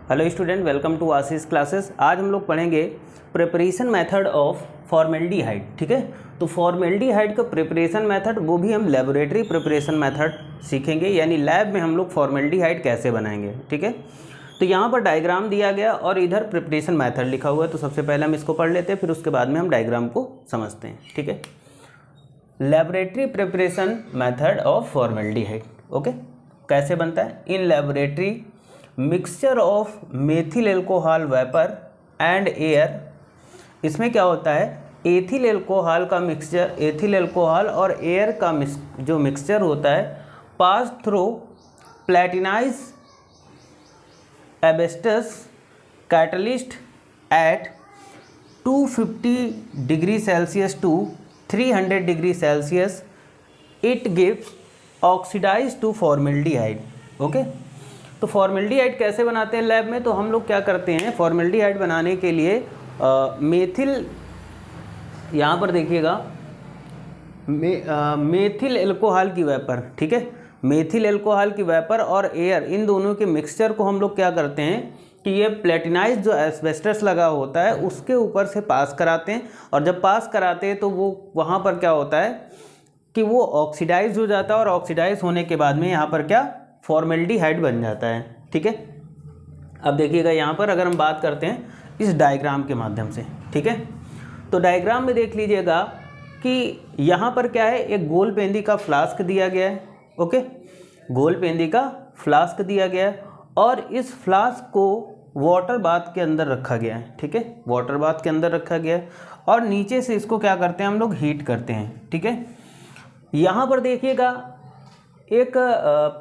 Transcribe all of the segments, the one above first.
Hello student, welcome to Ashish classes. आज हम लोग पढ़ेंगे प्रिपरेशन मेथड ऑफ फॉर्मेल्डिहाइड। ठीक है, तो फॉर्मेल्डिहाइड का प्रिपरेशन मेथड वो भी हम लेबोरेटरी प्रिपरेशन मेथड सीखेंगे, यानी लैब में हम लोग फॉर्मेल्डिहाइड कैसे बनाएंगे। ठीक है, तो यहाँ पर डायग्राम दिया गया और इधर प्रिपरेशन मेथड लिखा हुआ है। तो सबसे पहले हम इसको पढ़ लेते हैं, फिर उसके बाद में हम डायग्राम को समझते हैं। ठीक है, laboratory preparation method of formaldehyde. Okay, कैसे बनता है? In laboratory mixture of methyl alcohol vapour and air. इसमें क्या होता है, एथिल एल्कोहल का मिक्सचर, एथिल एल्कोहल और एयर का जो मिक्सचर होता है pass through platinized asbestos catalyst at 250 degree celsius to 300 degree celsius. It gives oxidize to formaldehyde. Okay, तो फॉर्मेल्डिहाइड कैसे बनाते हैं लैब में? तो हम लोग क्या करते हैं, फॉर्मेल्डिहाइड बनाने के लिए मेथिल, यहाँ पर देखिएगा मेथिल एल्कोहल की वेपर। ठीक है, मेथिल एल्कोहल की वेपर और एयर, इन दोनों के मिक्सचर को हम लोग क्या करते हैं कि ये प्लेटिनाइज जो एस्बेस्टस लगा होता है उसके ऊपर से पास कराते हैं, और जब पास कराते हैं तो वो वहाँ पर क्या होता है कि वो ऑक्सीडाइज हो जाता है, और ऑक्सीडाइज होने के बाद में यहाँ पर क्या फॉर्मेल्डिहाइड बन जाता है। ठीक है, अब देखिएगा यहाँ पर अगर हम बात करते हैं इस डायग्राम के माध्यम से। ठीक है, तो डायग्राम में देख लीजिएगा कि यहाँ पर क्या है, एक गोल पेंदी का फ्लास्क दिया गया है। ओके, गोल पेंदी का फ्लास्क दिया गया है और इस फ्लास्क को वाटर बाथ के अंदर रखा गया है। ठीक है, वाटर बाथ के अंदर रखा गया है और नीचे से इसको क्या करते हैं हम लोग, हीट करते हैं। ठीक है, यहाँ पर देखिएगा एक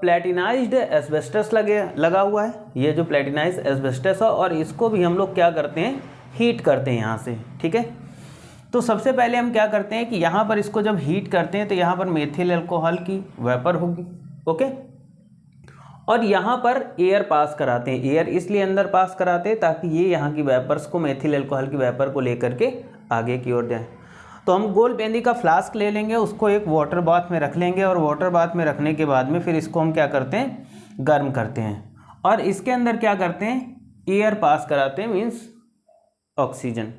प्लेटिनाइज्ड एस्बेस्टस लगा हुआ है। ये जो प्लेटिनाइज्ड एस्बेस्टस है और इसको भी हम लोग क्या करते हैं, हीट करते हैं यहाँ से। ठीक है, तो सबसे पहले हम क्या करते हैं कि यहाँ पर इसको जब हीट करते हैं तो यहाँ पर मेथिल एल्कोहल की वेपर होगी। ओके, और यहाँ पर एयर पास कराते हैं। एयर इसलिए अंदर पास कराते हैं ताकि ये यहाँ की वेपर्स को, मेथिल एल्कोहल की वेपर को लेकर के आगे की ओर जाए। तो हम गोल पेंदी का फ्लास्क ले लेंगे, उसको एक वाटर बाथ में रख लेंगे और वाटर बाथ में रखने के बाद में फिर इसको हम क्या करते हैं, गर्म करते हैं और इसके अंदर क्या करते हैं, एयर पास कराते हैं, मीन्स ऑक्सीजन।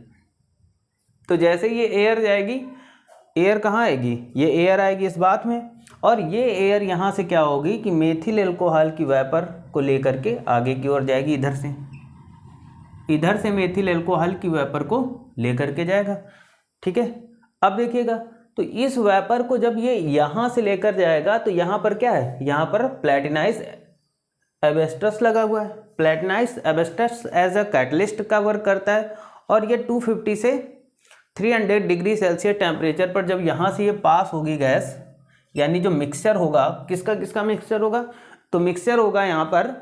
तो जैसे ये एयर जाएगी, एयर कहाँ आएगी, ये एयर आएगी इस बाथ में, और ये एयर यहाँ से क्या होगी कि मेथिल एल्कोहल की वेपर को लेकर के आगे की ओर जाएगी। इधर से मेथिल एल्कोहल की वेपर को लेकर के जाएगा। ठीक है, अब देखिएगा तो इस वेपर को जब ये यहाँ से लेकर जाएगा तो यहाँ पर क्या है, यहाँ पर प्लेटिनाइज एस्बेस्टस लगा हुआ है। प्लेटिनाइज एस्बेस्टस एज अ कैटलिस्ट का वर्क करता है और ये 250 से 300 डिग्री सेल्सियस टेम्परेचर पर जब यहाँ से ये पास होगी गैस, यानी जो मिक्सचर होगा, किसका मिक्सचर होगा, तो मिक्सचर होगा यहाँ पर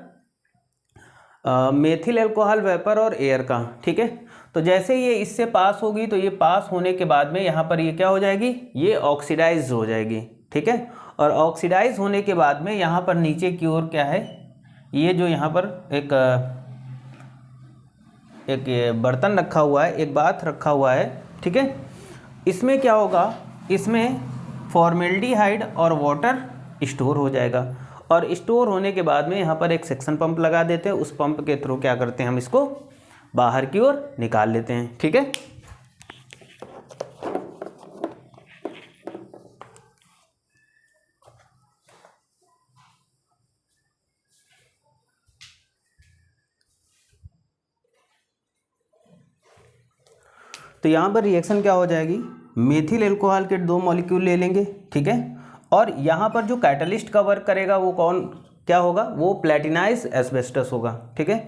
मेथिल एल्कोहल वेपर और एयर का। ठीक है, तो जैसे ये इससे पास होगी तो ये पास होने के बाद में यहाँ पर ये क्या हो जाएगी, ये ऑक्सीडाइज हो जाएगी। ठीक है, और ऑक्सीडाइज होने के बाद में यहाँ पर नीचे की ओर क्या है, ये जो यहाँ पर एक बर्तन रखा हुआ है, एक बाथ रखा हुआ है। ठीक है, इसमें क्या होगा, इसमें फॉर्मेल्डिहाइड और वाटर स्टोर हो जाएगा, और स्टोर होने के बाद में यहाँ पर एक सेक्शन पंप लगा देते हैं। उस पंप के थ्रू क्या करते हैं, हम इसको बाहर की ओर निकाल लेते हैं। ठीक है, तो यहाँ पर रिएक्शन क्या हो जाएगी, मेथिल एल्कोहल के 2 मॉलिक्यूल ले लेंगे। ठीक है, और यहाँ पर जो कैटलिस्ट का वर्क करेगा वो क्या होगा, वो प्लेटिनाइज एस्बेस्टस होगा। ठीक है,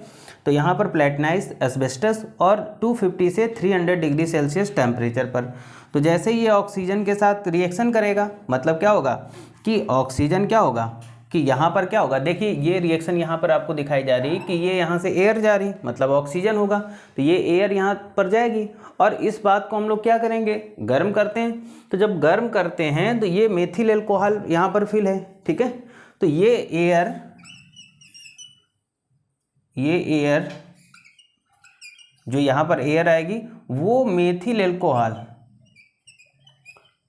तो यहाँ पर प्लेटिनाइज एस्बेस्टस और 250 से 300 डिग्री सेल्सियस टेम्परेचर पर। तो जैसे ये ऑक्सीजन के साथ रिएक्शन करेगा, मतलब क्या होगा कि ऑक्सीजन क्या होगा कि यहाँ पर क्या होगा, देखिए ये रिएक्शन यहाँ पर आपको दिखाई जा रही है कि ये यहाँ से एयर जा रही, मतलब ऑक्सीजन होगा, तो ये एयर यहाँ पर जाएगी और इस बात को हम लोग क्या करेंगे, गर्म करते हैं। तो जब गर्म करते हैं तो ये मेथिल एल्कोहल यहाँ पर फिल है। ठीक है, तो ये एयर जो यहाँ पर एयर आएगी वो मेथिल एल्कोहल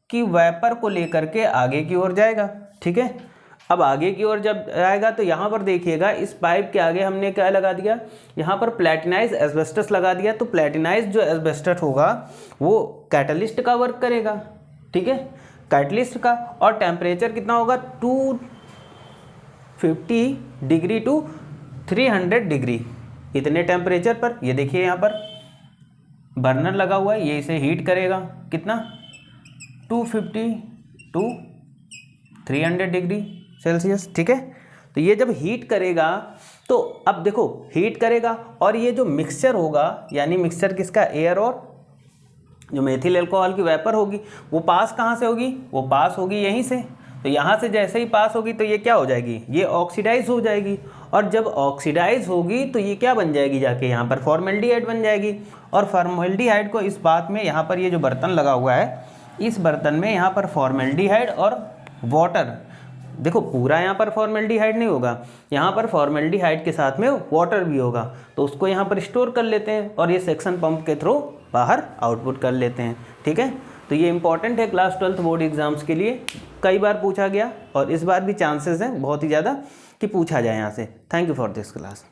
की वेपर को लेकर के आगे की ओर जाएगा। ठीक है, अब आगे की ओर जब आएगा तो यहाँ पर देखिएगा इस पाइप के आगे हमने क्या लगा दिया, यहाँ पर प्लेटिनाइज एस्बेस्टस लगा दिया। तो प्लेटिनाइज जो एस्बेस्टस होगा वो कैटलिस्ट का वर्क करेगा, ठीक है, कैटलिस्ट का। और टेम्परेचर कितना होगा 250 डिग्री टू 300 डिग्री, इतने टेम्परेचर पर। ये देखिए यहाँ पर बर्नर लगा हुआ है, ये इसे हीट करेगा कितना 250 टू 300 डिग्री सेल्सियस, ठीक है। तो ये जब हीट करेगा तो अब देखो हीट करेगा और ये जो मिक्सचर होगा, यानी मिक्सचर किसका, एयर और जो मेथिल अल्कोहल की वेपर होगी वो पास कहाँ से होगी, वो पास होगी यहीं से। तो यहाँ से जैसे ही पास होगी तो ये क्या हो जाएगी, ये ऑक्सीडाइज हो जाएगी। और जब ऑक्सीडाइज होगी तो ये क्या बन जाएगी, जाके यहाँ पर फॉर्मेल्डिहाइड बन जाएगी। और फॉर्मेल्डिहाइड को इस बात में, यहाँ पर ये जो बर्तन लगा हुआ है इस बर्तन में यहाँ पर फॉर्मेल्डिहाइड और वाटर, देखो पूरा यहाँ पर फॉर्मेल्डिहाइड नहीं होगा, यहाँ पर फॉर्मेल्डिहाइड के साथ में वाटर भी होगा। तो उसको यहाँ पर स्टोर कर लेते हैं और ये सेक्शन पंप के थ्रू बाहर आउटपुट कर लेते हैं, ठीक है। तो ये इंपॉर्टेंट है क्लास 12th बोर्ड एग्जाम्स के लिए, कई बार पूछा गया और इस बार भी चांसेस हैं बहुत ही ज़्यादा कि पूछा जाए यहाँ से। Thank you for this class.